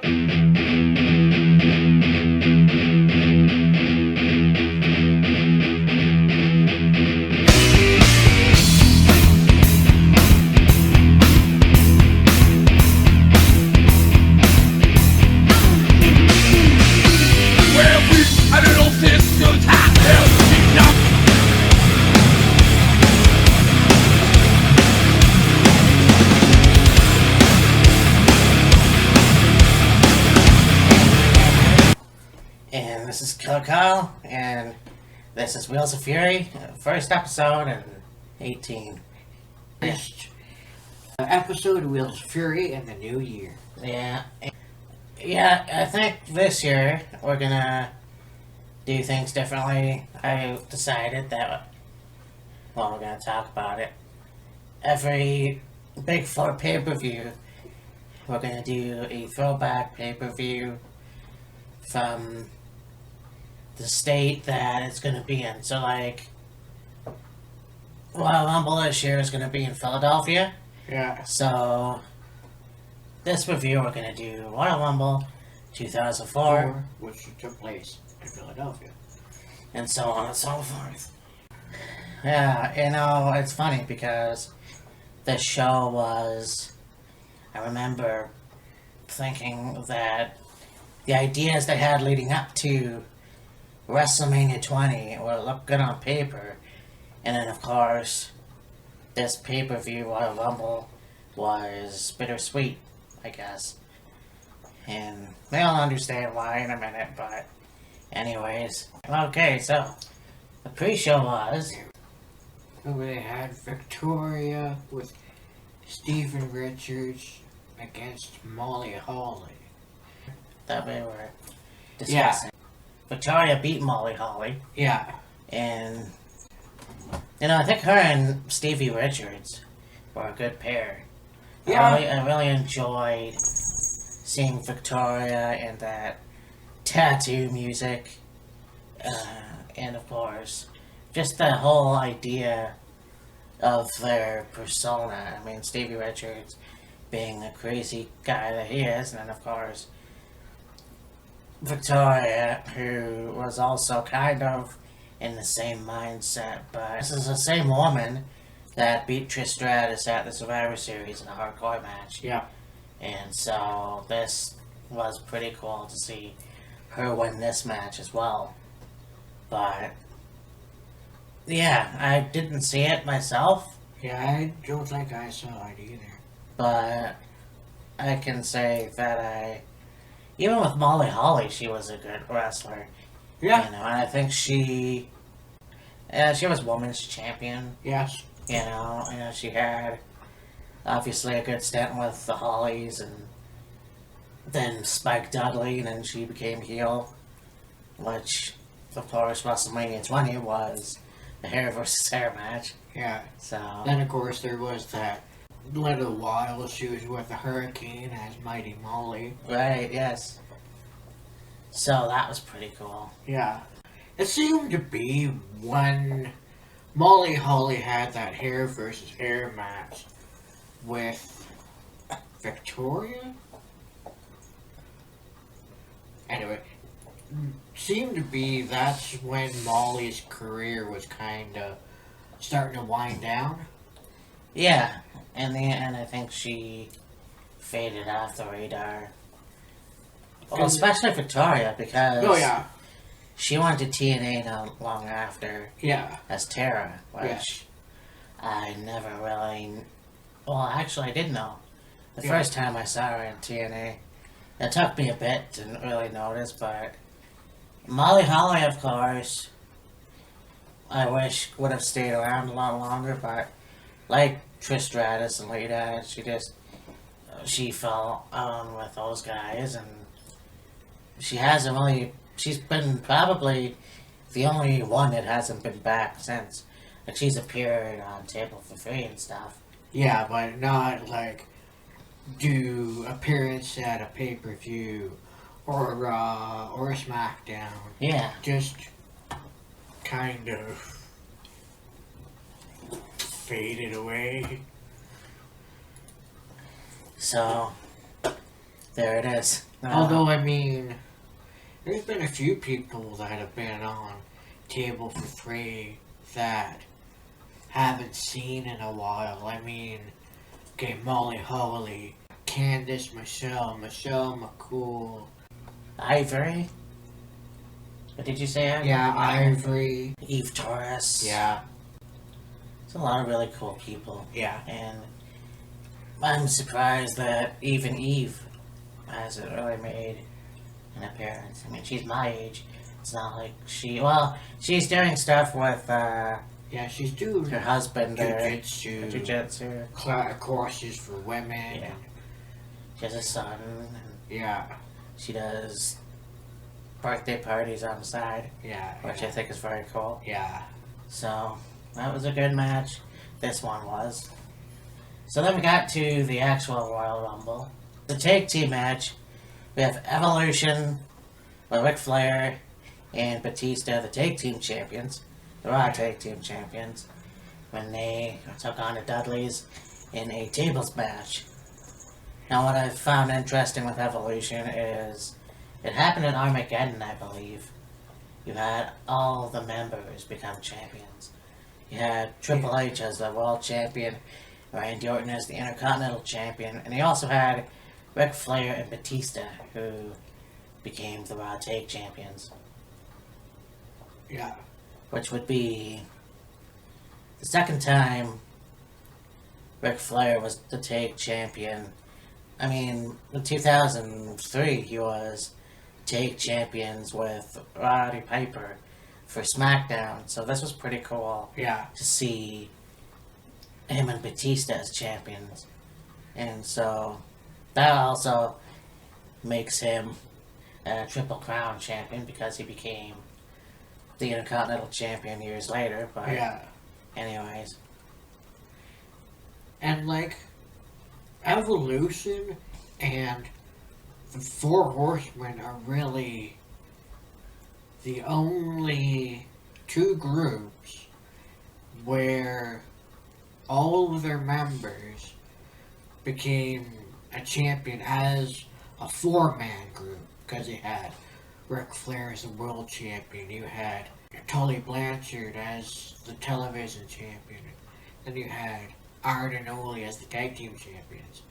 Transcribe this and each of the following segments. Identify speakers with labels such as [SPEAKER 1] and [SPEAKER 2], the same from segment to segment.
[SPEAKER 1] And this is Killer Kyle, and this is Wheels of Fury, first episode in 18.
[SPEAKER 2] First episode of Wheels of Fury in the new year.
[SPEAKER 1] Yeah, I think this year we're gonna do things differently. I decided that, well, we're gonna talk about it. Every Big Four pay-per-view, we're gonna do a throwback pay-per-view from the state that it's going to be in. So, like, Royal Rumble this year is going to be in Philadelphia.
[SPEAKER 2] Yeah.
[SPEAKER 1] So, this review we're going to do Royal Rumble 2004.
[SPEAKER 2] Which took place in Philadelphia.
[SPEAKER 1] And so on and so forth. Yeah, you know, it's funny because this show was... I remember thinking that the ideas they had leading up to WrestleMania 20 would look good on paper, and then of course this pay-per-view Royal Rumble was bittersweet, I guess, and they'll understand why in a minute. But anyways, okay, so the pre-show was
[SPEAKER 2] We had Victoria with Steven Richards against Molly Holly.
[SPEAKER 1] that we were discussing. Yeah. Victoria beat Molly Holly.
[SPEAKER 2] Yeah.
[SPEAKER 1] And, you know, I think her and Stevie Richards were a good pair.
[SPEAKER 2] Yeah.
[SPEAKER 1] I really enjoyed seeing Victoria and that tattoo music. And, of course, just the whole idea of their persona. I mean, Stevie Richards being the crazy guy that he is, and then, of course, Victoria, who was also kind of in the same mindset, but this is the same woman that beat Trish Stratus at the Survivor Series in a hardcore match.
[SPEAKER 2] Yeah.
[SPEAKER 1] And so this was pretty cool to see her win this match as well. But yeah, I didn't see it myself.
[SPEAKER 2] Yeah, I don't think I saw it either.
[SPEAKER 1] But I can say that even with Molly Holly, she was a good wrestler.
[SPEAKER 2] Yeah.
[SPEAKER 1] You know, and I think she was women's champion.
[SPEAKER 2] Yes.
[SPEAKER 1] You know, she had obviously a good stint with the Hollies, and then Spike Dudley, and then she became heel, which, of course, WrestleMania 20 was the hair versus hair match.
[SPEAKER 2] Yeah.
[SPEAKER 1] So
[SPEAKER 2] then, of course, there was that little while she was with the Hurricane as Mighty Molly.
[SPEAKER 1] Right, yes. So that was pretty cool.
[SPEAKER 2] Yeah. It seemed to be when Molly Holly had that hair versus hair match with Victoria. Anyway, seemed to be that's when Molly's career was kind of starting to wind down.
[SPEAKER 1] Yeah, in the end, I think she faded off the radar. Well, especially Victoria, because she went to TNA not long after.
[SPEAKER 2] Yeah.
[SPEAKER 1] As Tara, which I never really... Well, actually, I did know. The first time I saw her in TNA, it took me a bit to really notice, but Molly Holly, of course, I wish would have stayed around a lot longer, but like Trish Stratus and Lita, she fell on with those guys, and she hasn't really... She's been probably the only one that hasn't been back since. Like, she's appeared on Table for Free and stuff.
[SPEAKER 2] Yeah, but not, like, do appearance at a pay-per-view or Raw or a SmackDown.
[SPEAKER 1] Yeah.
[SPEAKER 2] Just kind of faded away.
[SPEAKER 1] So, there it is.
[SPEAKER 2] Although, I mean, there's been a few people that have been on Table for Three that haven't seen in a while. I mean, okay, Molly Holly, Candice Michelle, Michelle McCool.
[SPEAKER 1] Ivory? What did you say? Ivory?
[SPEAKER 2] Yeah, Ivory.
[SPEAKER 1] Eve Torres.
[SPEAKER 2] Yeah,
[SPEAKER 1] It's a lot of really cool people.
[SPEAKER 2] yeah.
[SPEAKER 1] And I'm surprised that even Eve hasn't really made an appearance. I mean, she's my age. It's not like she's doing stuff with
[SPEAKER 2] Yeah, she's doing
[SPEAKER 1] her husband
[SPEAKER 2] jiu-jitsu,
[SPEAKER 1] jiu-jitsu.
[SPEAKER 2] courses for women.
[SPEAKER 1] Yeah. She has a son, and
[SPEAKER 2] Yeah,
[SPEAKER 1] she does birthday parties on the side,
[SPEAKER 2] yeah,
[SPEAKER 1] which I think is very cool.
[SPEAKER 2] yeah.
[SPEAKER 1] So, that was a good match. This one was. So then we got to the actual Royal Rumble. The tag team match, we have Evolution with Ric Flair and Batista, the tag team champions, the Raw tag team champions, when they took on the Dudleys in a tables match. Now what I found interesting with Evolution is it happened in Armageddon, I believe. You had all the members become champions. You had Triple H as the world champion, Randy Orton as the Intercontinental Champion, and he also had Ric Flair and Batista, who became the Raw Tag Champions.
[SPEAKER 2] Yeah.
[SPEAKER 1] Which would be the second time Ric Flair was the Tag Champion. I mean, in 2003, he was Tag Champions with Roddy Piper for SmackDown, so this was pretty cool
[SPEAKER 2] Yeah.
[SPEAKER 1] to see him and Batista as champions. And so that also makes him a Triple Crown champion because he became the Intercontinental Champion years later. But
[SPEAKER 2] Yeah.
[SPEAKER 1] anyways,
[SPEAKER 2] And like Evolution and the Four Horsemen are really the only two groups where all of their members became a champion as a four-man group, because you had Ric Flair as the world champion, you had Tully Blanchard as the television champion, then you had Arn and Ole as the tag team champions,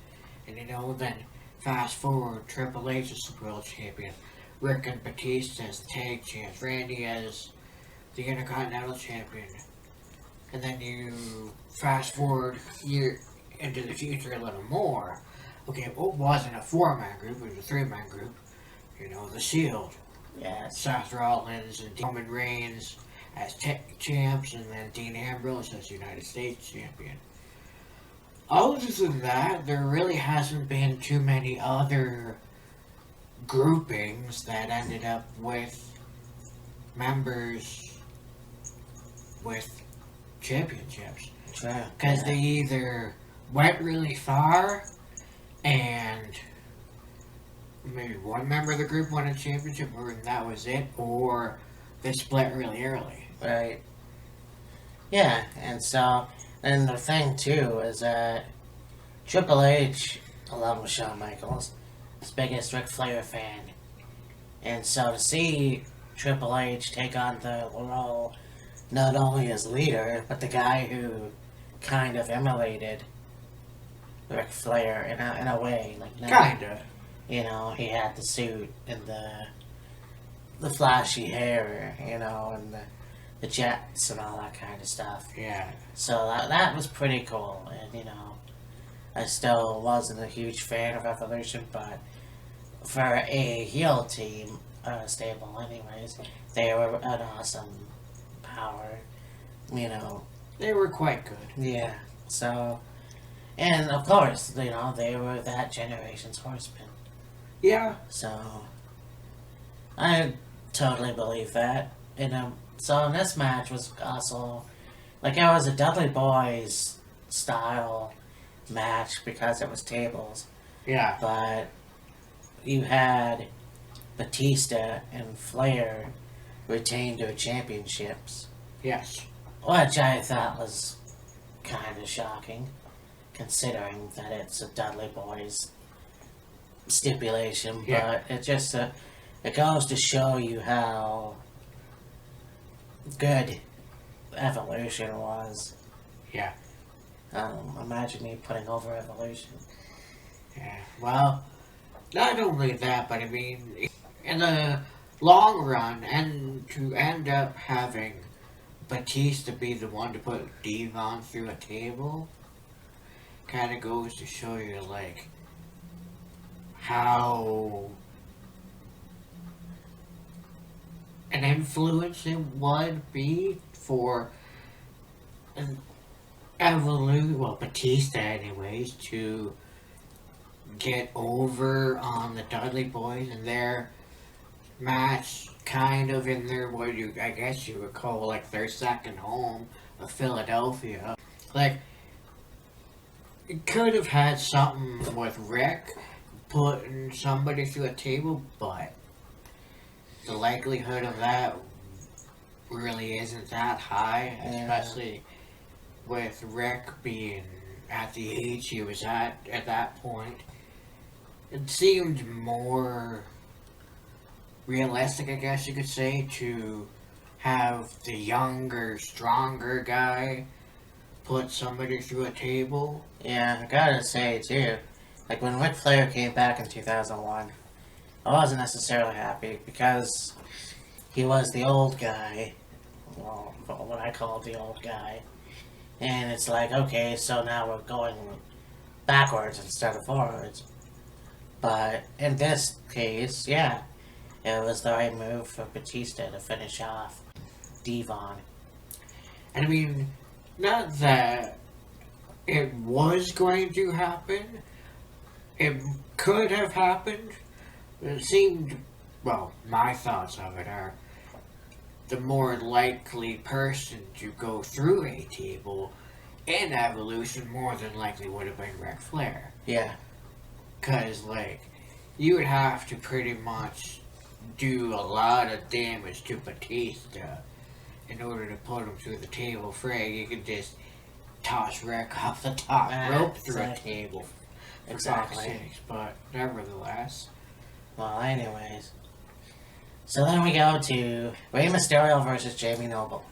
[SPEAKER 2] and then fast forward, Triple H as the world champion, Rick and Batista as the tag champs, Randy as the Intercontinental champion, and then you fast forward year into the future a little more. Okay, it wasn't a four-man group, it was a three-man group. The Shield,
[SPEAKER 1] yes,
[SPEAKER 2] Seth Rollins and Roman Reigns as champs, and then Dean Ambrose as United States champion. Other than that, there really hasn't been too many other groupings that ended up with members with championships.
[SPEAKER 1] true.
[SPEAKER 2] Because they either went really far and maybe one member of the group won a championship and that was it, or they split really early.
[SPEAKER 1] Right. Yeah, and so, and the thing too is that Triple H, along with Shawn Michaels, is the biggest Ric Flair fan. And so to see Triple H take on the role not only as leader, but the guy who kind of emulated Ric Flair in a way.
[SPEAKER 2] Kinda.
[SPEAKER 1] He had the suit and the flashy hair, and the jets and all that kind of stuff.
[SPEAKER 2] Yeah.
[SPEAKER 1] So that was pretty cool, and I still wasn't a huge fan of Evolution, but for a heel team, stable anyways, they were an awesome power,
[SPEAKER 2] They were quite good.
[SPEAKER 1] yeah, so, and of course, they were that generation's horsemen,
[SPEAKER 2] Yeah.
[SPEAKER 1] so, I totally believe that, so this match was also, it was a Dudley Boys style match because it was tables,
[SPEAKER 2] Yeah.
[SPEAKER 1] but you had Batista and Flair retain their championships,
[SPEAKER 2] Yes.
[SPEAKER 1] which I thought was kind of shocking, considering that it's a Dudley Boys stipulation,
[SPEAKER 2] Yeah.
[SPEAKER 1] but it just it goes to show you how good evolution was.
[SPEAKER 2] Yeah.
[SPEAKER 1] Imagine me putting over evolution.
[SPEAKER 2] Yeah. Well, not only that, but I mean, in the long run, and to end up having Batista be the one to put Devon through a table, kind of goes to show you, like, how an influence it would be for an evolution, well, Batista, anyways, to get over on the Dudley Boys and their match, kind of in their, what you, I guess you would call, like, their second home of Philadelphia. Like, it could have had something with Rick putting somebody through a table, but the likelihood of that really isn't that high, especially with Rick being at the age he was at that point. It seemed more realistic, I guess you could say, to have the younger, stronger guy put somebody through a table.
[SPEAKER 1] Yeah, I gotta say too, like when Ric Flair came back in 2001, I wasn't necessarily happy because he was the old guy, well, what I call the old guy, and it's like, okay, so now we're going backwards instead of forwards. But in this case, yeah, it was the right move for Batista to finish off Devon.
[SPEAKER 2] And I mean, not that it was going to happen, it could have happened. It seemed, well, my thoughts of it are the more likely person to go through a table in evolution more than likely would have been Ric Flair.
[SPEAKER 1] Yeah.
[SPEAKER 2] Because, like, you would have to pretty much do a lot of damage to Batista in order to put him through the table. Frag, you could just toss Rick off the top rope through a table.
[SPEAKER 1] Exactly.
[SPEAKER 2] But nevertheless.
[SPEAKER 1] Well, anyways. So then we go to Rey Mysterio versus Jamie Noble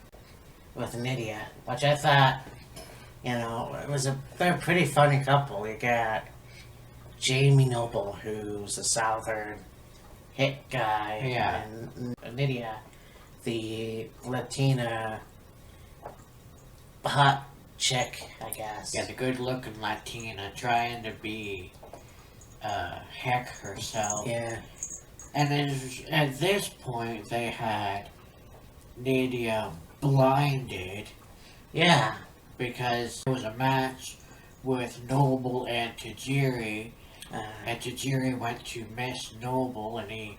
[SPEAKER 1] with Nydia, which I thought, it was they're a pretty funny couple. You got Jamie Noble, who's a Southern hit guy,
[SPEAKER 2] Yeah.
[SPEAKER 1] and Nydia, the Latina hot chick, I guess.
[SPEAKER 2] Yeah, the good-looking Latina trying to be heck herself.
[SPEAKER 1] Yeah.
[SPEAKER 2] And then at this point, they had Nydia blinded.
[SPEAKER 1] Yeah.
[SPEAKER 2] Because there was a match with Noble and Tajiri. And Tajiri went to miss Noble, and he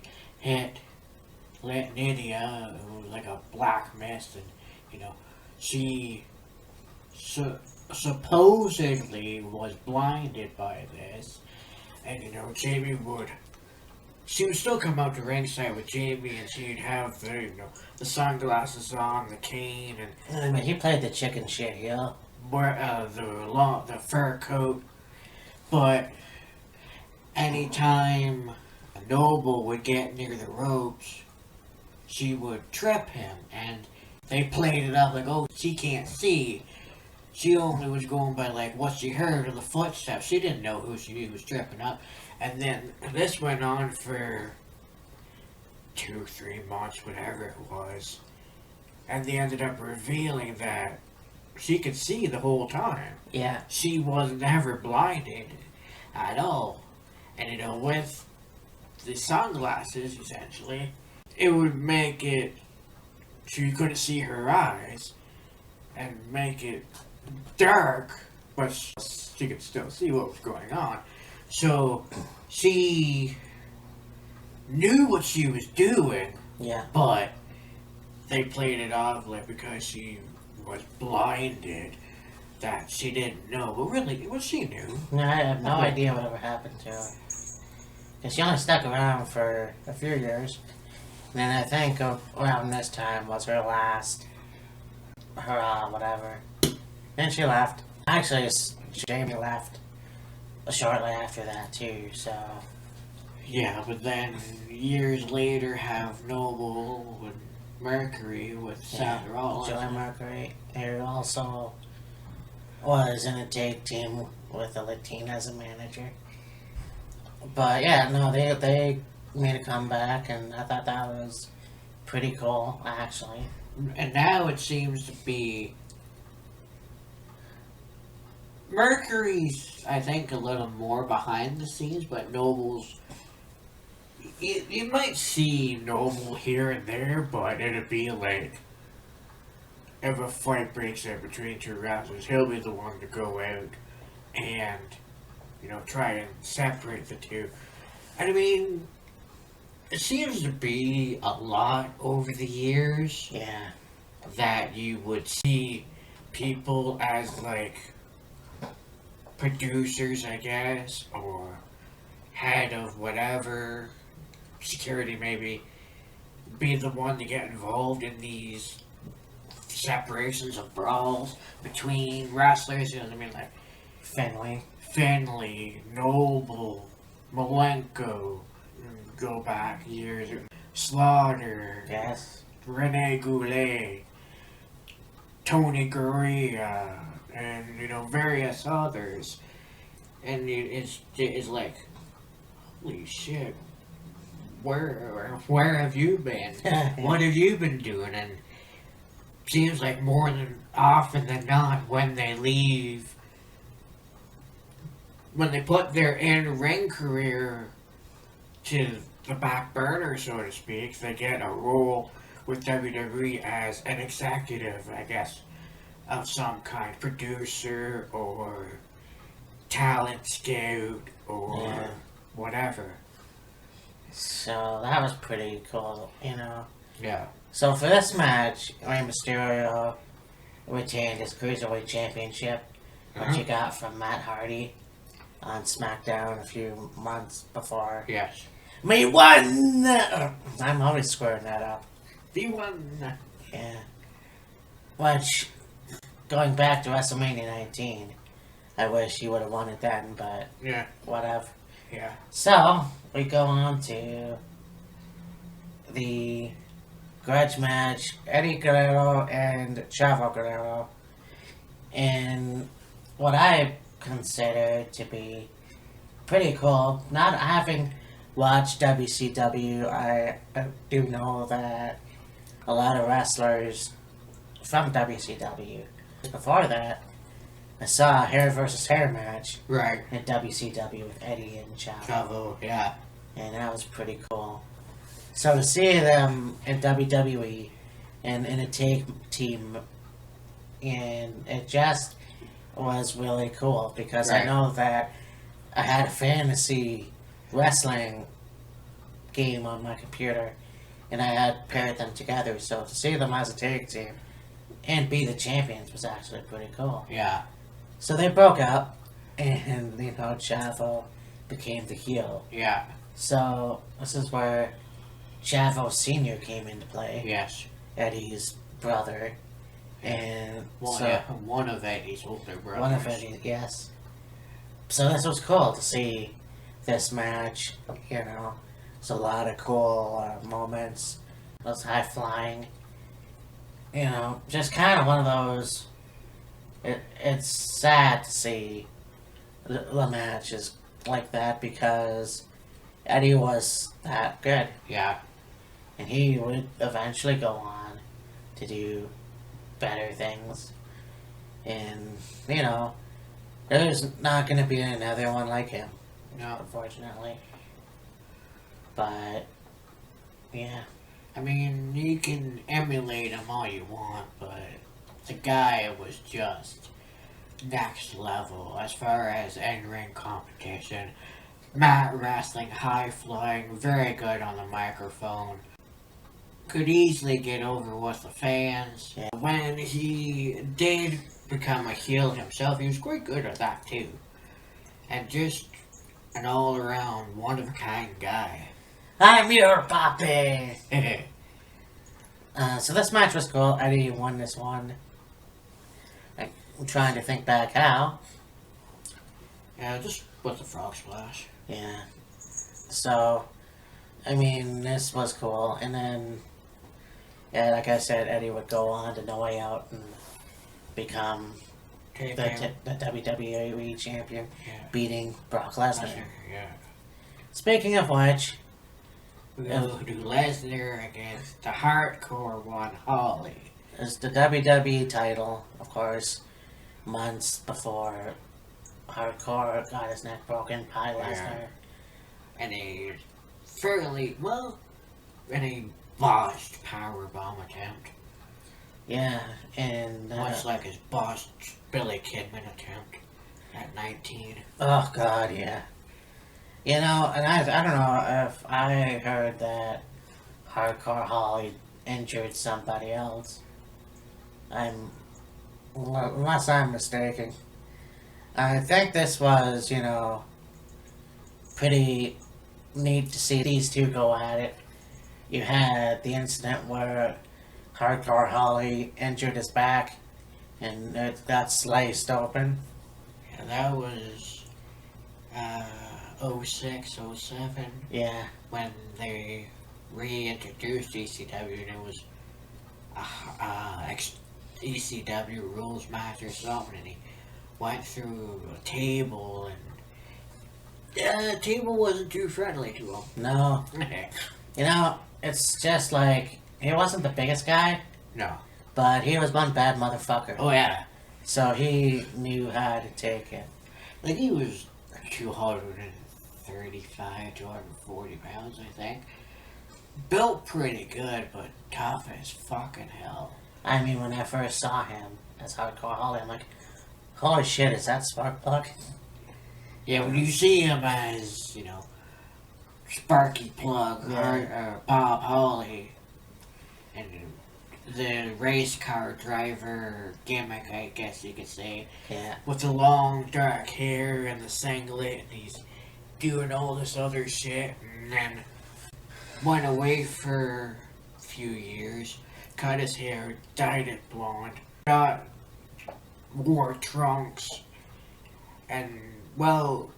[SPEAKER 2] lit Nydia, who was like a black mist, and, she supposedly was blinded by this. And, she would still come out to ringside with Jamie, and she'd have the sunglasses on, the cane, and
[SPEAKER 1] I mean, he played the chicken shit heel.
[SPEAKER 2] The fur coat. But anytime Noble would get near the ropes, she would trip him, and they played it up like, oh, she can't see. She only was going by like what she heard of the footsteps. She didn't know who she was tripping up. And then this went on for 2-3 months, whatever it was. And they ended up revealing that she could see the whole time.
[SPEAKER 1] Yeah.
[SPEAKER 2] She was never blinded at all. And with the sunglasses, essentially, it would make it so you couldn't see her eyes and make it dark, but she could still see what was going on. So she knew what she was doing,
[SPEAKER 1] Yeah.
[SPEAKER 2] but they played it off like because she was blinded that she didn't know. But really, well, she knew.
[SPEAKER 1] No, I have no idea whatever happened to her. Because she only stuck around for a few years. And then I think around this time was her last hurrah, whatever. Then she left. Actually, Jamie left shortly after that too, so
[SPEAKER 2] Yeah, but then years later have Noble and Mercury with Seth Rollins.
[SPEAKER 1] Joey Mercury, who also was in a tag team with a Latina as a manager. But yeah, no, they made a comeback, and I thought that was pretty cool, actually.
[SPEAKER 2] And now it seems to be Mercury's, I think, a little more behind the scenes, but Noble's. You might see Noble here and there, but it'd be like if a fight breaks out between two wrestlers, he'll be the one to go out and, try and separate the two. And I mean, it seems to be a lot over the years.
[SPEAKER 1] Yeah.
[SPEAKER 2] That you would see people as like producers, I guess, or head of whatever, security maybe, be the one to get involved in these separations of brawls between wrestlers, you know what I mean, like Finley, Noble, Malenko, go back years, Slaughter,
[SPEAKER 1] Yes.
[SPEAKER 2] Rene Goulet, Tony Gurria, and various others, and it's like, holy shit, where have you been? What have you been doing? And seems like more than often than not, when they leave, when they put their in-ring career to the back burner, so to speak, they get a role with WWE as an executive, I guess, of some kind, producer or talent scout or whatever.
[SPEAKER 1] So that was pretty cool,
[SPEAKER 2] Yeah.
[SPEAKER 1] So for this match, Rey Mysterio retained his Cruiserweight Championship, which he got from Matt Hardy on SmackDown a few months before.
[SPEAKER 2] Yes.
[SPEAKER 1] Me won! I'm always squaring that up.
[SPEAKER 2] The one.
[SPEAKER 1] Yeah. Which, going back to WrestleMania 19, I wish he would have won it then, but
[SPEAKER 2] Yeah.
[SPEAKER 1] whatever.
[SPEAKER 2] Yeah.
[SPEAKER 1] So, we go on to the grudge match, Eddie Guerrero and Chavo Guerrero, in what I consider to be pretty cool. Not having watched WCW, I do know that a lot of wrestlers from WCW. Before that, I saw a hair versus hair match
[SPEAKER 2] Right.
[SPEAKER 1] in WCW with Eddie and Chavo.
[SPEAKER 2] Chavo. Yeah.
[SPEAKER 1] And that was pretty cool. So to see them in WWE and in a tag team, and it just was really cool because I
[SPEAKER 2] Right.
[SPEAKER 1] know that I had a fantasy wrestling game on my computer and I had paired them together. So to see them as a tag team and be the champions was actually pretty cool.
[SPEAKER 2] Yeah.
[SPEAKER 1] So they broke up and, Chavo became the heel.
[SPEAKER 2] Yeah.
[SPEAKER 1] So this is where Chavo Sr. came into play,
[SPEAKER 2] Yes.
[SPEAKER 1] Eddie's brother, and
[SPEAKER 2] One of Eddie's older brothers.
[SPEAKER 1] one of Eddie's, yes. So this was cool to see this match. It's a lot of cool moments. It was high flying. Just kind of one of those. It's sad to see the matches like that because Eddie was that good.
[SPEAKER 2] Yeah.
[SPEAKER 1] And he would eventually go on to do better things. And, there's not going to be another one like him.
[SPEAKER 2] No.
[SPEAKER 1] Unfortunately. But, yeah.
[SPEAKER 2] I mean, you can emulate him all you want, but the guy was just next level as far as in-ring competition. Mat wrestling, high flying, very good on the microphone. Could easily get over with the fans.
[SPEAKER 1] Yeah.
[SPEAKER 2] When he did become a heel himself, he was quite good at that too. And just an all-around, one-of-a-kind guy.
[SPEAKER 1] I'm your papi! So this match was cool. Eddie won this one. I'm trying to think back how.
[SPEAKER 2] Yeah, just with the frog splash.
[SPEAKER 1] Yeah. So, I mean, this was cool. And then, yeah, like I said, Eddie would go on to No Way Out and become the WWE champion, beating Brock Lesnar.
[SPEAKER 2] Yeah.
[SPEAKER 1] Speaking of which,
[SPEAKER 2] We go to Lesnar against the Hardcore one, Holly.
[SPEAKER 1] it's the WWE title, of course, months before Hardcore got his neck broken by Lesnar.
[SPEAKER 2] And a botched powerbomb attempt.
[SPEAKER 1] Yeah, and
[SPEAKER 2] Much like his botched Billy Kidman attempt at 19.
[SPEAKER 1] oh god, yeah. You know, and I don't know if I heard that Hardcore Holly injured somebody else. Unless I'm mistaken. I think this was, you know, pretty neat to see these two go at it. You had the incident where Hardcore Holly injured his back and it got sliced open.
[SPEAKER 2] Yeah, that was 06, 07,
[SPEAKER 1] Yeah,
[SPEAKER 2] when they reintroduced ECW, and it was ECW rules match or something, and he went through a table, and the table wasn't too friendly to him.
[SPEAKER 1] no. You know, it's just like, he wasn't the biggest guy,
[SPEAKER 2] No.
[SPEAKER 1] but he was one bad motherfucker.
[SPEAKER 2] Oh yeah.
[SPEAKER 1] So he knew how to take it.
[SPEAKER 2] Like, he was 235, 240 pounds, I think. Built pretty good, but tough as fucking hell.
[SPEAKER 1] I mean, when I first saw him as Hardcore Holly, I'm like, holy shit, is that Sparkplug?
[SPEAKER 2] Yeah, when you see him as, Sparky Plug, or Bob Holly, and the race car driver gimmick, I guess you could say,
[SPEAKER 1] Yeah.
[SPEAKER 2] with the long dark hair and the singlet, and he's doing all this other shit, and then went away for a few years, cut his hair, dyed it blonde, wore trunks, and, well,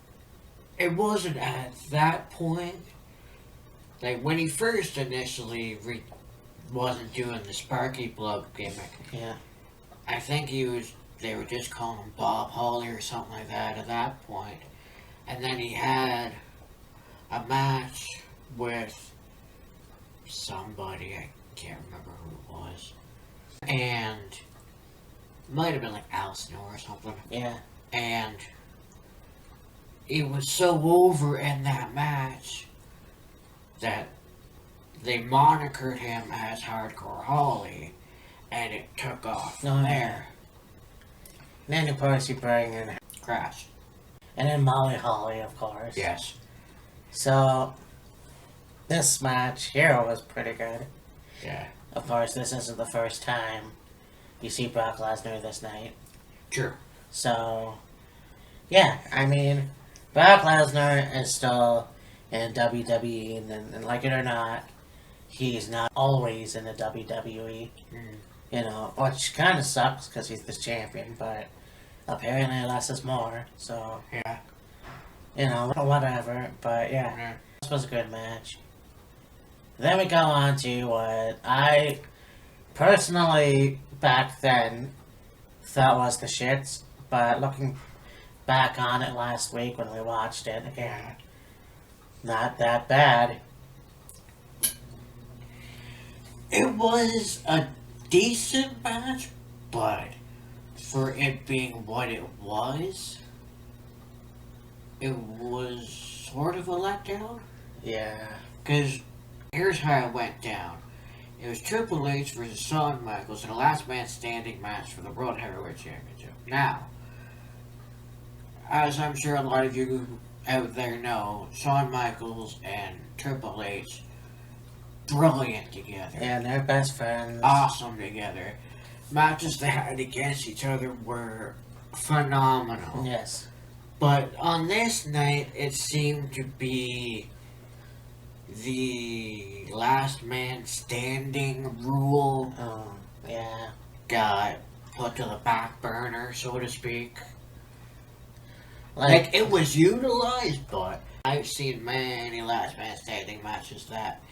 [SPEAKER 2] it wasn't at that point, like, when he first initially wasn't doing the Sparky Plug gimmick.
[SPEAKER 1] Yeah.
[SPEAKER 2] I think they were just calling him Bob Holly or something like that at that point. And then he had a match with somebody, I can't remember who it was. And it might have been like Al Snow or something.
[SPEAKER 1] Yeah.
[SPEAKER 2] And it was so over in that match that they monikered him as Hardcore Holly, and it took off
[SPEAKER 1] Oh,
[SPEAKER 2] there.
[SPEAKER 1] And then, of course, you bring in
[SPEAKER 2] Crash.
[SPEAKER 1] and then Molly Holly, of course.
[SPEAKER 2] Yes.
[SPEAKER 1] So, this match here was pretty good.
[SPEAKER 2] Yeah.
[SPEAKER 1] Of course, this isn't the first time you see Brock Lesnar this night.
[SPEAKER 2] True.
[SPEAKER 1] So, yeah, I mean, Brock Lesnar is still in WWE, and like it or not, he's not always in the WWE. You know, which kind of sucks because he's the champion, but apparently less is more. So,
[SPEAKER 2] Yeah.
[SPEAKER 1] you know, whatever. But yeah, this was a good match. Then we go on to what I personally back then thought was the shits, but looking back on it last week when we watched it again, not that bad.
[SPEAKER 2] It was a decent match, but for it being what it was sort of a letdown.
[SPEAKER 1] Yeah.
[SPEAKER 2] Because here's how it went down. It was Triple H versus Shawn Michaels in a last man standing match for the World Heavyweight Championship. Now, as I'm sure a lot of you out there know, Shawn Michaels and Triple H, brilliant together.
[SPEAKER 1] And they're best friends.
[SPEAKER 2] Awesome together. Matches they had against each other were phenomenal.
[SPEAKER 1] Yes.
[SPEAKER 2] But on this night, it seemed to be the last man standing rule
[SPEAKER 1] Yeah.
[SPEAKER 2] got put to the back burner, so to speak. Like, it was utilized, but I've seen many last man standing matches that,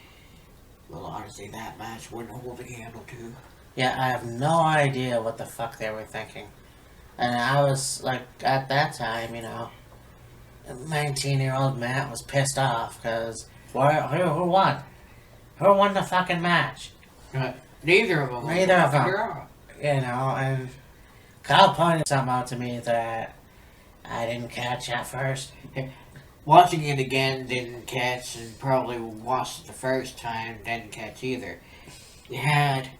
[SPEAKER 2] well, honestly, that match wouldn't hold a candle to.
[SPEAKER 1] Yeah, I have no idea what the fuck they were thinking. And I was like, at that time, 19-year-old Matt was pissed off because who won? Who won the fucking match?
[SPEAKER 2] Neither of them.
[SPEAKER 1] Neither of them. And Kyle pointed something out to me that I didn't catch at first.
[SPEAKER 2] Watching it again, didn't catch, and probably watched it the first time, didn't catch either. You had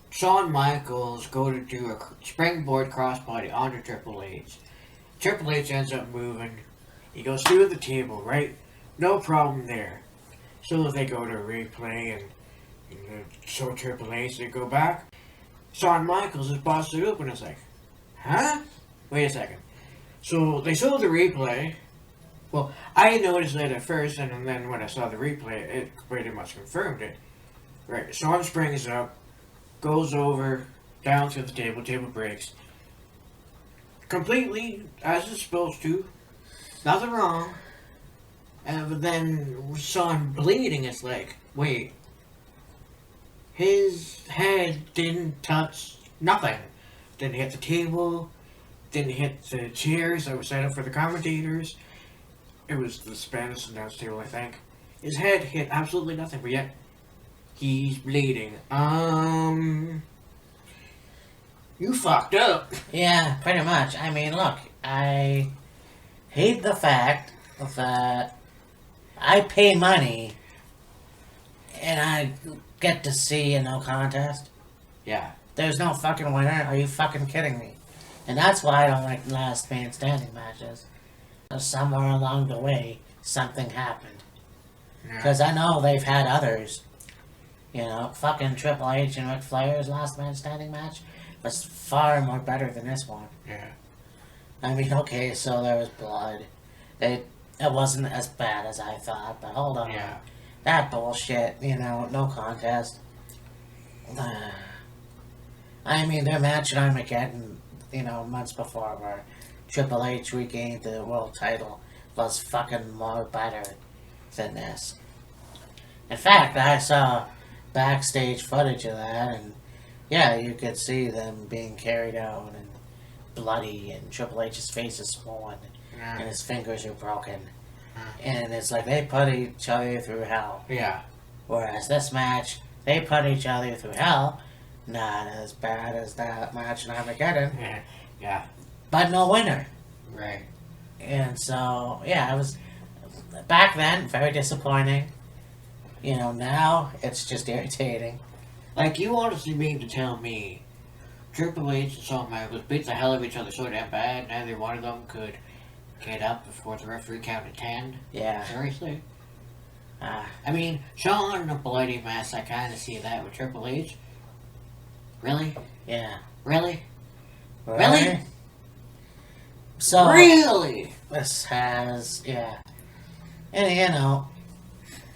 [SPEAKER 2] Shawn Michaels go to do a springboard crossbody onto Triple H. Triple H ends up moving. He goes through the table, right? No problem there. So they go to a replay and show Triple H. They go back. Shawn Michaels is busted open. It's like, huh? Wait a second. So they show the replay. Well, I noticed that at first, and then when I saw the replay, it pretty much confirmed it. Right, Shawn springs up, goes over, down to the table breaks. Completely as it's supposed to. Nothing wrong. But then we saw him bleeding. It's like, wait. His head didn't touch nothing. Didn't hit the table. Didn't hit the chairs that were set up for the commentators. It was the Spanish announce table, I think. His head hit absolutely nothing, but yet he's bleeding. You fucked up.
[SPEAKER 1] Yeah, pretty much. I mean, look, I hate the fact that I pay money and I get to see a no contest.
[SPEAKER 2] Yeah.
[SPEAKER 1] There's no fucking winner. Are you fucking kidding me? And that's why I don't like last man standing matches. Somewhere along the way, something happened. Because I know they've had others. Fucking Triple H and Ric Flair's last man standing match was far more better than this one.
[SPEAKER 2] Yeah.
[SPEAKER 1] I mean, okay, so there was blood. It wasn't as bad as I thought, but hold on.
[SPEAKER 2] Yeah.
[SPEAKER 1] That bullshit, no contest. I mean, their match at Armageddon, months before, where Triple H regained the world title, was fucking more better than this. In fact, I saw backstage footage of that, and yeah, you could see them being carried out and bloody, and Triple H's face is swollen, and his fingers are broken. And it's like they put each other through hell.
[SPEAKER 2] Yeah.
[SPEAKER 1] Whereas this match, they put each other through hell. Not as bad as that match in Armageddon.
[SPEAKER 2] Yeah.
[SPEAKER 1] But no winner.
[SPEAKER 2] Right.
[SPEAKER 1] And so, yeah, it was, back then, very disappointing. Now, it's just irritating.
[SPEAKER 2] Like, you honestly mean to tell me Triple H and Shawn Michaels beat the hell out of each other so damn bad, neither one of them could get up before the referee counted 10?
[SPEAKER 1] Yeah.
[SPEAKER 2] Seriously? I mean, Shawn in a bloody mess, I kind of see that with Triple H. Really?
[SPEAKER 1] Yeah.
[SPEAKER 2] Really?
[SPEAKER 1] Really? So,
[SPEAKER 2] really?
[SPEAKER 1] This has, yeah. And,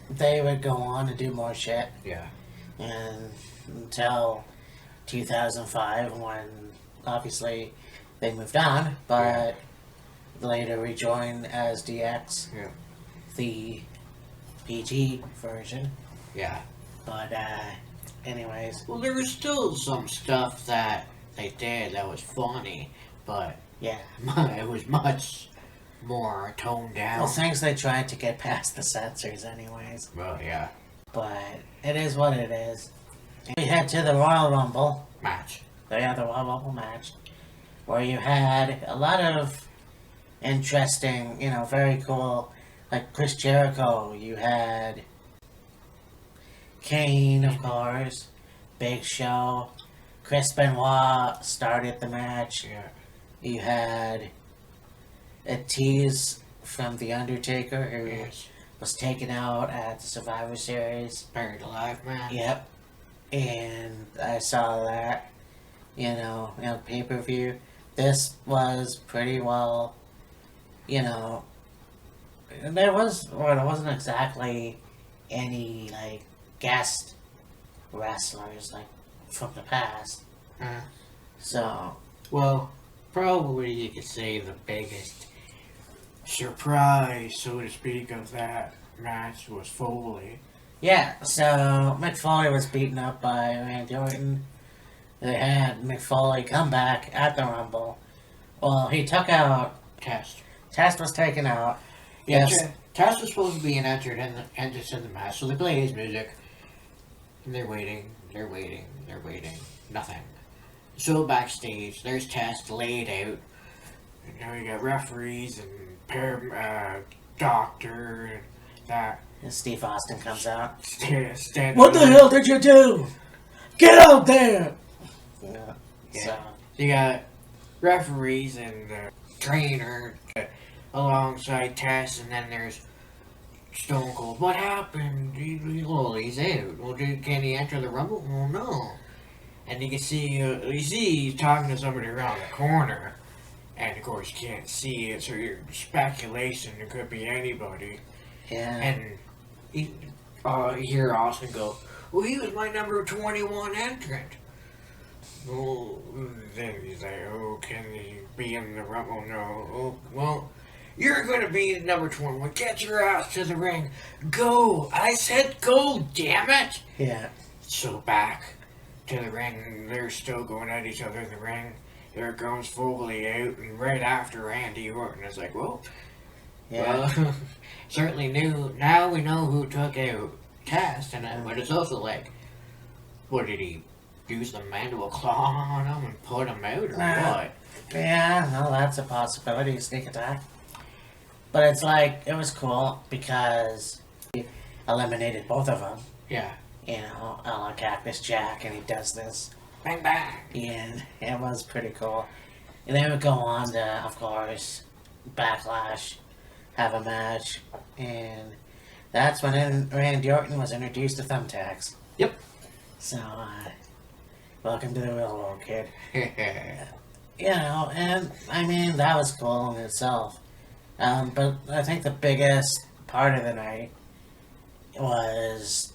[SPEAKER 1] they would go on to do more shit.
[SPEAKER 2] Yeah.
[SPEAKER 1] And until 2005, when obviously they moved on, but later rejoined as DX, the PG version.
[SPEAKER 2] Yeah.
[SPEAKER 1] But, anyways.
[SPEAKER 2] Well, there was still some stuff that they did that was funny, but
[SPEAKER 1] yeah,
[SPEAKER 2] it was much more toned down.
[SPEAKER 1] Well, things they tried to get past the censors anyways.
[SPEAKER 2] Well, yeah.
[SPEAKER 1] But it is what it is. We head to the Royal Rumble
[SPEAKER 2] match.
[SPEAKER 1] The Royal Rumble match, where you had a lot of interesting, very cool, like Chris Jericho. You had Kane, of course, Big Show, Chris Benoit started the match.
[SPEAKER 2] Yeah.
[SPEAKER 1] You had a tease from The Undertaker, who was taken out at the Survivor Series.
[SPEAKER 2] Buried Alive match.
[SPEAKER 1] Yep. And I saw that, pay-per-view. This was pretty well, there wasn't exactly any, guest wrestlers, from the past.
[SPEAKER 2] So, well, probably you could say the biggest surprise, so to speak, of that match was Foley.
[SPEAKER 1] Yeah, so Mick Foley was beaten up by Randy Orton. They had Mick Foley come back at the Rumble. Well, he took out
[SPEAKER 2] Test.
[SPEAKER 1] Test was taken out.
[SPEAKER 2] Yeah,
[SPEAKER 1] Yes.
[SPEAKER 2] Test was supposed to be entered in the entrance in the match, so they play his music. And they're waiting. Nothing. So backstage, there's Test laid out. And now you got referees and doctor and that.
[SPEAKER 1] And Steve Austin comes out.
[SPEAKER 2] Stand
[SPEAKER 1] What the hell did you do? Get out there! Yeah.
[SPEAKER 2] Yeah.
[SPEAKER 1] So,
[SPEAKER 2] You got referees and trainer alongside Test, and then there's Stone Cold. What happened? He's out. Well, can he enter the Rumble? Well, no. And you can see, he's talking to somebody around the corner, and of course you can't see it, so you're speculation. It could be anybody.
[SPEAKER 1] yeah.
[SPEAKER 2] And you hear Austin go, "Well, he was my number 21 entrant." Well, then he's like, "Oh, can he be in the Rumble?" No. Oh, well, you're gonna be number 21. Get your ass to the ring. Go! I said go, damn it!
[SPEAKER 1] Yeah.
[SPEAKER 2] So back to the ring. They're still going at each other in the ring. There comes Foley out, and right after Randy Orton is like, "Well,
[SPEAKER 1] Yeah.
[SPEAKER 2] well, certainly knew. Now we know who took out Test, but it's also like, what did he use the mandible claw on him and put him out, or what?"
[SPEAKER 1] Yeah, well, that's a possibility, sneak attack. But it's like, it was cool because he eliminated both of them.
[SPEAKER 2] Yeah,
[SPEAKER 1] You know, like Cactus Jack, and he does this.
[SPEAKER 2] bang bang.
[SPEAKER 1] And it was pretty cool. And they would go on to, of course, Backlash, have a match, and that's when Randy Orton was introduced to thumbtacks.
[SPEAKER 2] Yep.
[SPEAKER 1] So, welcome to the real world, kid. You know, and I mean, that was cool in itself. But I think the biggest part of the night was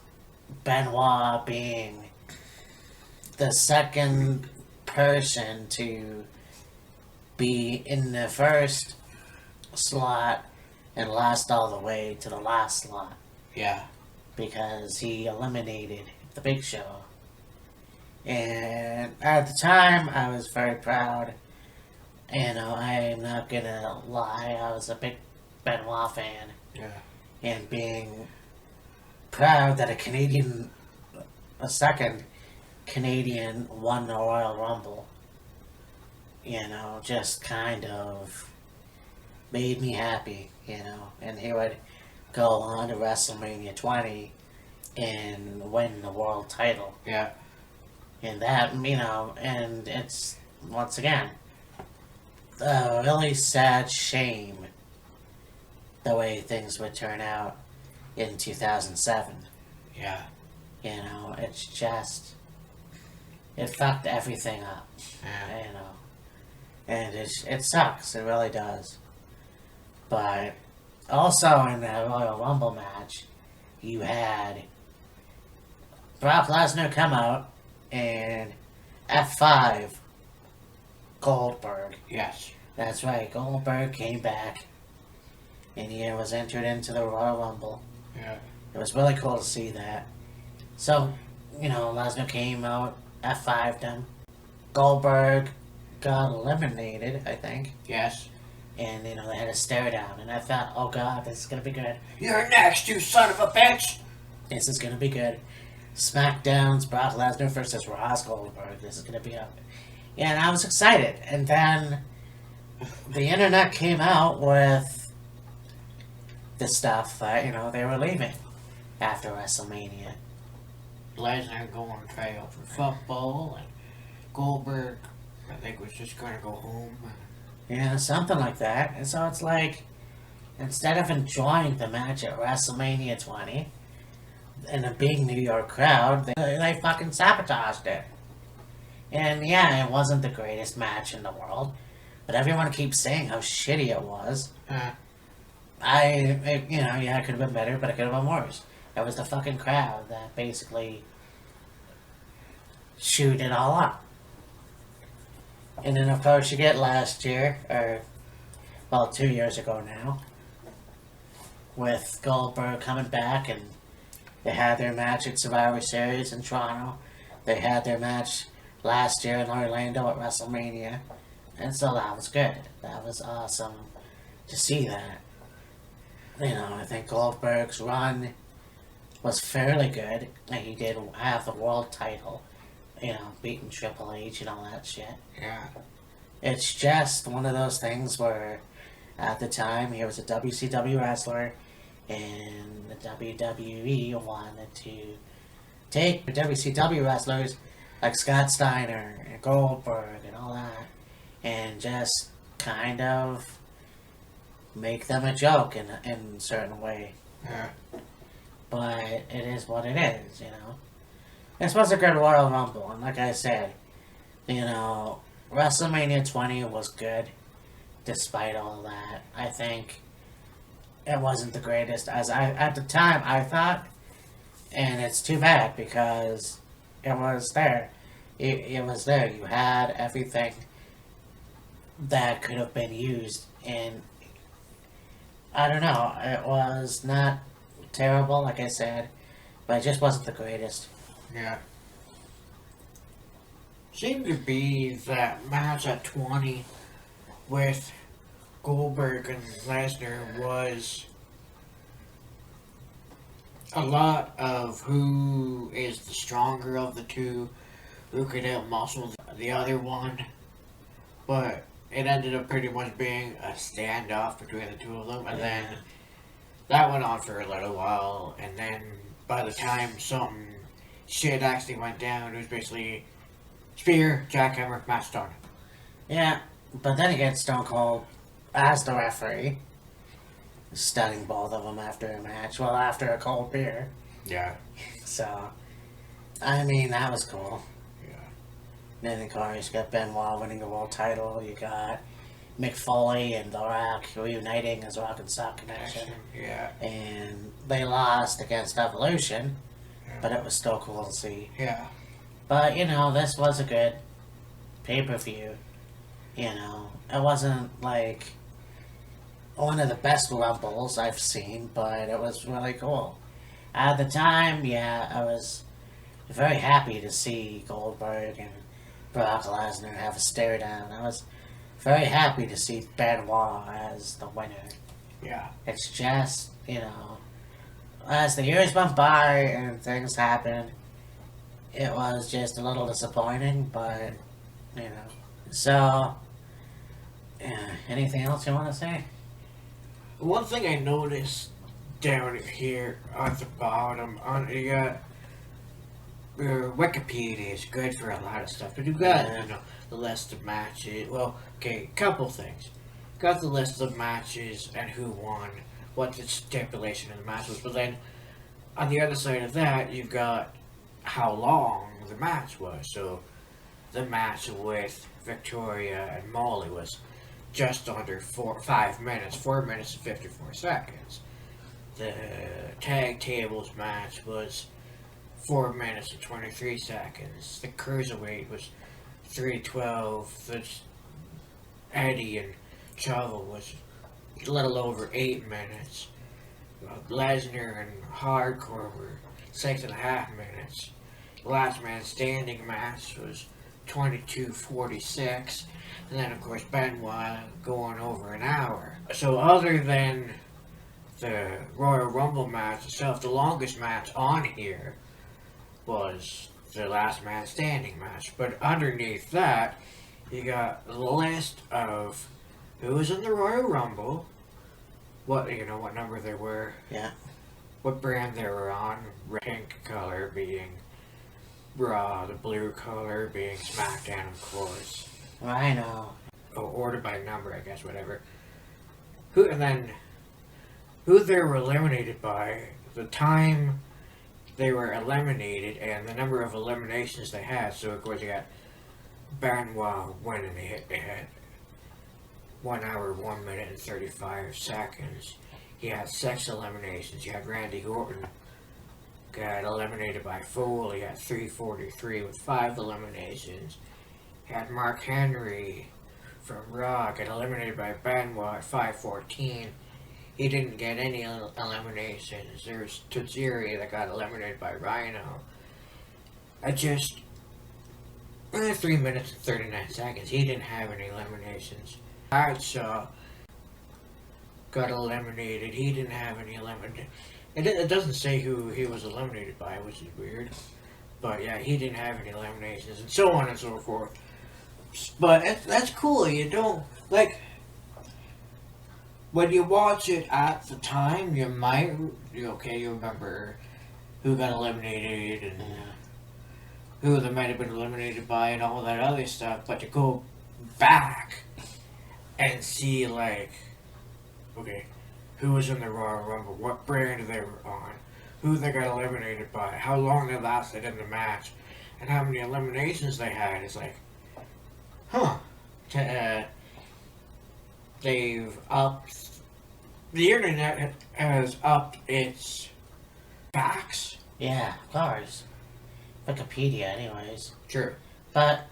[SPEAKER 1] Benoit being the second person to be in the first slot and last all the way to the last slot
[SPEAKER 2] Yeah.
[SPEAKER 1] because he eliminated the Big Show. And at the time, I was very proud. You know, I'm not gonna lie, I was a big Benoit fan.
[SPEAKER 2] Yeah.
[SPEAKER 1] And being proud that a second Canadian won the Royal Rumble, you know, just kind of made me happy, you know. And he would go on to WrestleMania 20 and win the world title.
[SPEAKER 2] Yeah.
[SPEAKER 1] And that, you know, and it's, once again, a really sad shame the way things would turn out in 2007.
[SPEAKER 2] Yeah.
[SPEAKER 1] You know, it's just, it fucked everything up,
[SPEAKER 2] Yeah.
[SPEAKER 1] you know. And it sucks, it really does. But also in that Royal Rumble match, you had Brock Lesnar come out and F5 Goldberg.
[SPEAKER 2] Yes.
[SPEAKER 1] That's right, Goldberg came back and he was entered into the Royal Rumble.
[SPEAKER 2] Yeah.
[SPEAKER 1] It was really cool to see that. So, you know, Lesnar came out, F5'd him. Goldberg got eliminated, I think.
[SPEAKER 2] Yes.
[SPEAKER 1] And, you know, they had a stare down. And I thought, oh god, this is going to be good.
[SPEAKER 2] You're next, you son of a bitch!
[SPEAKER 1] This is going to be good. SmackDown's Brock Lesnar versus Ross Goldberg. This is going to be up. Yeah, and I was excited. And then the internet came out with the stuff that, you know, they were leaving after WrestleMania.
[SPEAKER 2] Lesnar going to try out for football, and Goldberg, I think, was just going to go home.
[SPEAKER 1] Yeah, something like that. And so it's like, instead of enjoying the match at WrestleMania 20 in a big New York crowd, they fucking sabotaged it. And yeah, it wasn't the greatest match in the world, but everyone keeps saying how shitty it was. It could have been better, but it could have been worse. It was the fucking crowd that basically chewed it all up. And then, of course, you get last year, or well, 2 years ago now, with Goldberg coming back, and they had their match at Survivor Series in Toronto. They had their match last year in Orlando at WrestleMania, and so that was good. That was awesome to see that. I think Goldberg's run was fairly good. And he did have the world title, beating Triple H and all that shit.
[SPEAKER 2] Yeah.
[SPEAKER 1] It's just one of those things where, at the time, he was a WCW wrestler, and the WWE wanted to take the WCW wrestlers like Scott Steiner and Goldberg and all that, and just kind of make them a joke in a certain way.
[SPEAKER 2] Yeah.
[SPEAKER 1] But it is what it is, This was a good Royal Rumble, and like I said, WrestleMania 20 was good, despite all that. I think it wasn't the greatest, at the time I thought, and it's too bad because it was there. It was there. You had everything that could have been used, and I don't know. It was not terrible, like I said, but it just wasn't the greatest.
[SPEAKER 2] Yeah. Seemed to be that match at 20 with Goldberg and Lesnar was a lot of who is the stronger of the two, who could outmuscle the other one, but it ended up pretty much being a standoff between the two of them, and then that went on for a little while, and then by the time something shit actually went down, it was basically spear, jackhammer, match done.
[SPEAKER 1] Yeah, but then again, Stone Cold, as the referee, stunning both of them after a match. Well, after a cold beer.
[SPEAKER 2] Yeah.
[SPEAKER 1] So, I mean, that was cool.
[SPEAKER 2] Yeah.
[SPEAKER 1] Then, of course, you got Benoit winning the world title. You got Mick Foley and The Rock reuniting as Rock and Sock Connection.
[SPEAKER 2] Yeah.
[SPEAKER 1] And they lost against Evolution,
[SPEAKER 2] Yeah.
[SPEAKER 1] but it was still cool to see.
[SPEAKER 2] Yeah.
[SPEAKER 1] But, this was a good pay-per-view. It wasn't like one of the best Rumbles I've seen, but it was really cool. At the time, I was very happy to see Goldberg and Brock Lesnar have a stare down. I was very happy to see Benoit as the winner.
[SPEAKER 2] Yeah.
[SPEAKER 1] It's just, as the years went by and things happened, it was just a little disappointing, but, So, anything else you want to say?
[SPEAKER 2] One thing I noticed down here at the bottom, you got Wikipedia is good for a lot of stuff, but you got the list of matches. Well, okay, couple things. Got the list of matches and who won, what the stipulation of the match was, but then on the other side of that, you've got how long the match was. So the match with Victoria and Molly was just under 5 minutes, 4 minutes and 54 seconds. The tag tables match was 4 minutes and 23 seconds. The cruiserweight was 3:12. The Eddie and Chavo was a little over 8 minutes. Lesnar and Hardcore were 6.5 minutes. The last man standing match was 22:46. And then, of course, Benoit going over an hour. So other than the Royal Rumble match itself, the longest match on here was the last man standing match. But underneath that, you got the list of who was in the Royal Rumble, what number they were, what brand they were on, pink color being Raw, the blue color being SmackDown, of course.
[SPEAKER 1] I know.
[SPEAKER 2] Ordered by number, I guess, whatever. Who they were eliminated by, the time they were eliminated, and the number of eliminations they had. So, of course, you got Benoit winning. They had 1 hour, 1 minute, and 35 seconds. He had 6 eliminations. You had Randy Orton got eliminated by Foley at 3:43 with 5 eliminations. Had Mark Henry from Raw got eliminated by Benoit at 5:14. He didn't get any eliminations. There's Tajiri that got eliminated by Rhino. 3 minutes and 39 seconds. He didn't have any eliminations. Bradshaw got eliminated. He didn't have any eliminations. It doesn't say who he was eliminated by, which is weird. But yeah, he didn't have any eliminations, and so on and so forth. But that's cool. You don't, like, when you watch it at the time, you remember who got eliminated and who they might have been eliminated by and all that other stuff. But to go back and see, like, okay, who was in the Royal Rumble, what brand they were on, who they got eliminated by, how long they lasted in the match, and how many eliminations they had, is like, they've upped, the internet has upped its facts.
[SPEAKER 1] Yeah, of course. Wikipedia, anyways.
[SPEAKER 2] True.
[SPEAKER 1] But,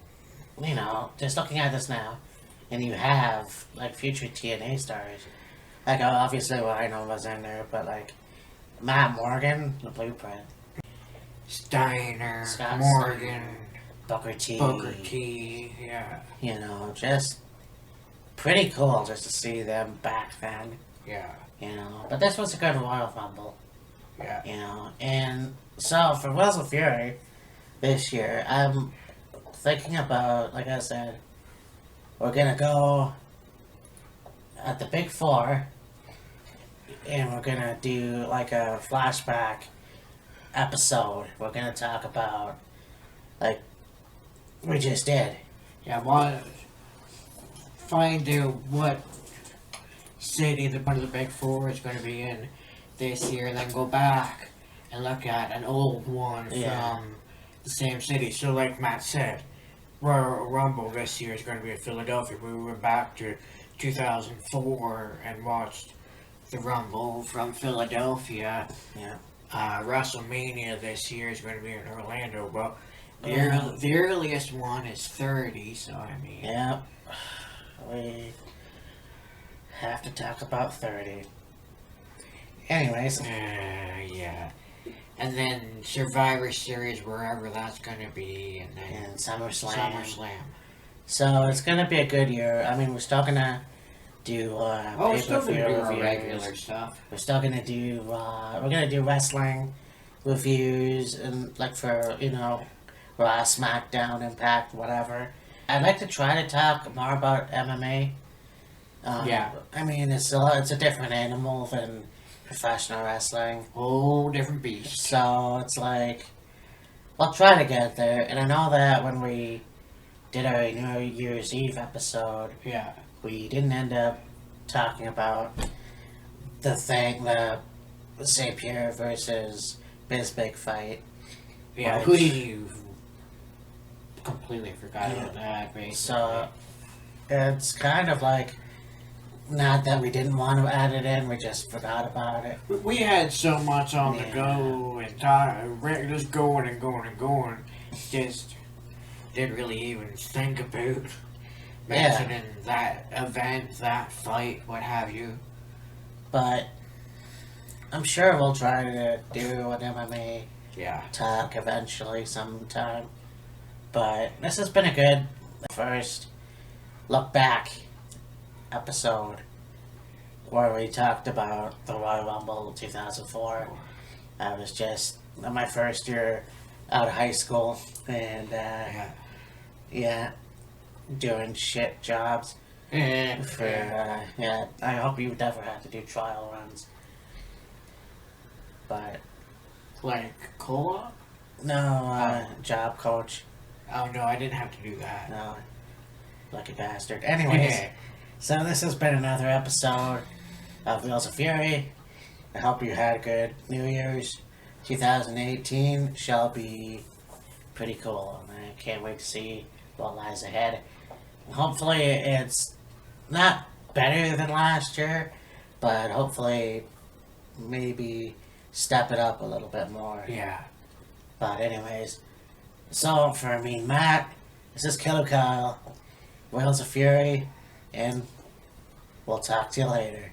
[SPEAKER 1] you know, just looking at this now, and you have, like, future TNA stars. Like, obviously, Rhino was in there, but, like, Matt Morgan, the Blueprint.
[SPEAKER 2] Steiner,
[SPEAKER 1] Scott
[SPEAKER 2] Morgan,
[SPEAKER 1] Steiner, Booker T.
[SPEAKER 2] Yeah.
[SPEAKER 1] You know, just pretty cool just to see them back then.
[SPEAKER 2] Yeah.
[SPEAKER 1] You know, but this was a good Royal Rumble.
[SPEAKER 2] Yeah.
[SPEAKER 1] You know, and so for Wheels of Fury this year, I'm thinking about, like I said, we're gonna go at the Big Four, and we're gonna do like a flashback episode. We're gonna talk about, like we just did.
[SPEAKER 2] Yeah, find out what city one of the Big Four is going to be in this year, and then go back and look at an old one from the same city. So, like Matt said, Royal Rumble this year is going to be in Philadelphia. We went back to 2004 and watched the Rumble from Philadelphia.
[SPEAKER 1] Yeah.
[SPEAKER 2] WrestleMania this year is going to be in Orlando. Well, the earliest one is 30, so I mean...
[SPEAKER 1] Yeah. We have to talk about 30. Anyways.
[SPEAKER 2] Yeah. And then Survivor Series, wherever that's going to be, and then... SummerSlam.
[SPEAKER 1] So, it's going to be a good year. I mean, we're still going to do
[SPEAKER 2] we're still going to do our regular stuff.
[SPEAKER 1] We're still going to do... we're going to do wrestling reviews, and like for, you know, Raw, SmackDown, Impact, whatever. I'd like to try to talk more about MMA.
[SPEAKER 2] Yeah.
[SPEAKER 1] I mean, it's a different animal than professional wrestling.
[SPEAKER 2] Whole different beast.
[SPEAKER 1] So it's like, I'll try to get there. And I know that when we did our New Year's Eve episode, we didn't end up talking about the St. Pierre versus Bisbig fight.
[SPEAKER 2] Yeah, we completely forgot about that, basically.
[SPEAKER 1] So, it's kind of like, not that we didn't want to add it in, we just forgot about it.
[SPEAKER 2] We had so much on the go, and just going and going and going, just didn't really even think about mentioning that event, that fight, what have you.
[SPEAKER 1] But, I'm sure we'll try to do an MMA talk eventually sometime. But this has been a good first look back episode where we talked about the Royal Rumble 2004. I was just in my first year out of high school and doing shit jobs. I hope you never have to do trial runs. But
[SPEAKER 2] like co-op?
[SPEAKER 1] No, job coach.
[SPEAKER 2] Oh no, I didn't have to do that.
[SPEAKER 1] No. Lucky bastard. Anyways, so this has been another episode of Wheels of Fury. I hope you had a good New Year's. 2018 shall be pretty cool, and I can't wait to see what lies ahead. Hopefully it's not better than last year, but hopefully maybe step it up a little bit more.
[SPEAKER 2] Yeah.
[SPEAKER 1] But anyways, so for me, Matt, this is Killer Kyle, Wheels of Fury. and we'll talk to you later.